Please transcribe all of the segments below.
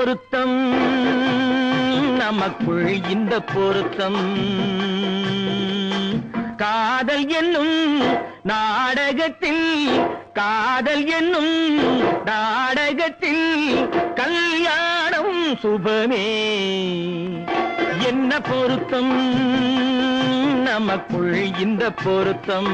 பொருத்தம் நமக்குள் இந்த பொருத்தம் காதல் என்னும் நாடகத்தில் காதல் என்னும் நாடகத்தில் கல்யாணம் சுபமே என்ன பொருத்தம் நமக்குள் இந்த பொருத்தம்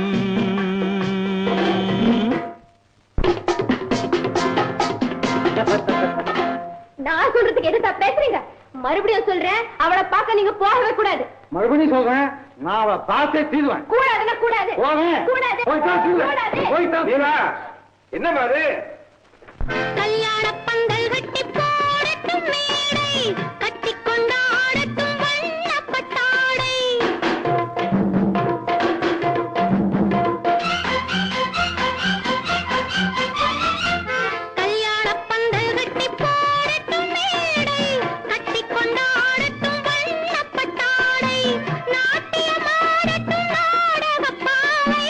நான் சொல்றதுக்கு எதுக்கு பேசுறீங்க மறுபடியும் சொல்றேன் அவளை பார்க்க நீங்க போகவே கூடாது மறுபடியும் சொல்றேன் நான் அவளை பார்த்தே தீருவேன் கூடாதுன்னா கூடாது என்ன பாரு கல்யாண பந்தல் கட்டி போடட்டும் மேடை கட்டி கொண்டாடட்டும் வண்ணப்பட்டாடை கல்யாண பந்தல் கட்டி போடட்டும் மேடை கட்டி கொண்டாடட்டும் வண்ணப்பட்டாடை நாட்டியமாடட்டும் நாடகப்பாவை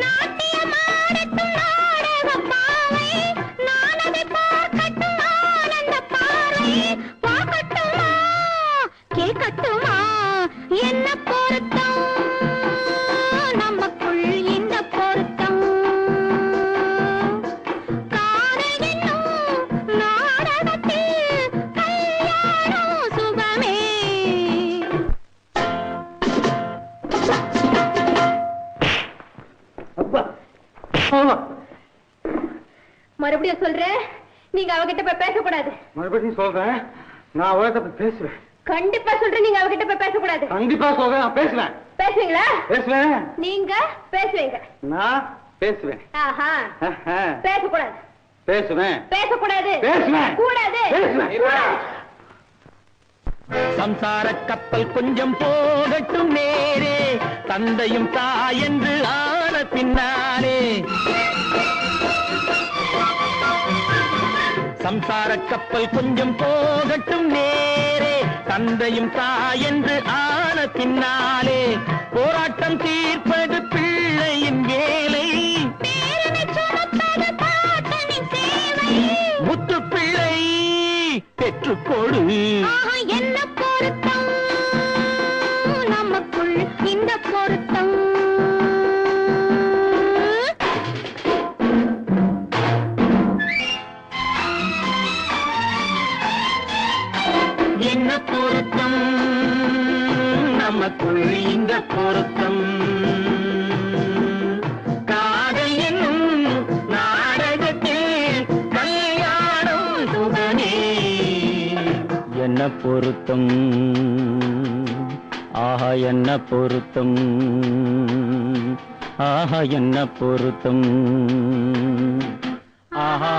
நாட்டியமாடட்டும் நாடகப்பாவை நானதை பார்க்கட்டும் ஆனந்த பார்வை பார்க்கட்டுமா கேட்கட்டுமா என்ன பொருத்தம் நமக்குள் இந்த பொருத்தம் காதல் என்னும் நாடகத்தில் கல்யாணம் சுபமே மறுபடியும் சொல்றேன் நீங்க அவகிட்ட போய் பேசக்கூடாது மறுபடியும் சொல்றேன் நான் அவகிட்ட போய் பேசுவேன் கண்டிப்பா சொல்றேன் நீங்க அவகிட்ட போய் பேசக்கூடாது கண்டிப்பா சொல்றேன் நான் பேசுவேன் பேசுவீங்களா பேசுவேன் நீங்க பேசுவீங்க நான் பேசுவேன் ஆஹா பேசக்கூடாது பேசுவேன் பேசக்கூடாது பேசுவேன் கூடாது பேசுவேன் கூடாது. சம்சார கப்பல் கொஞ்சம் போகட்டும் நேரே தந்தையும் தாயென்று ஆன பின்னாலே சம்சார கப்பல் கொஞ்சம் போகட்டும் நேரே தந்தையும் தாயென்று ஆன பின்னாலே போராட்டம் தீர்ப்பது பிள்ளையின் வேலை பேரனை சுமப்பது பாட்டனின் சேவை முத்து பிள்ளை பெற்றுக்கொடு ஆஹா என்ன பொருத்தம் நமக்குள் இந்த பொருத்தம் என்ன பொருத்தம் நமக்குள் இந்த பொருத்தம் காதல் என்னும் நாடகத்தில் கல்யாணம் சுபமே என்ன பொருத்தம் ஆஹா என்ன பொருத்தம் ஆஹா என்ன பொருத்தம் ஆஹா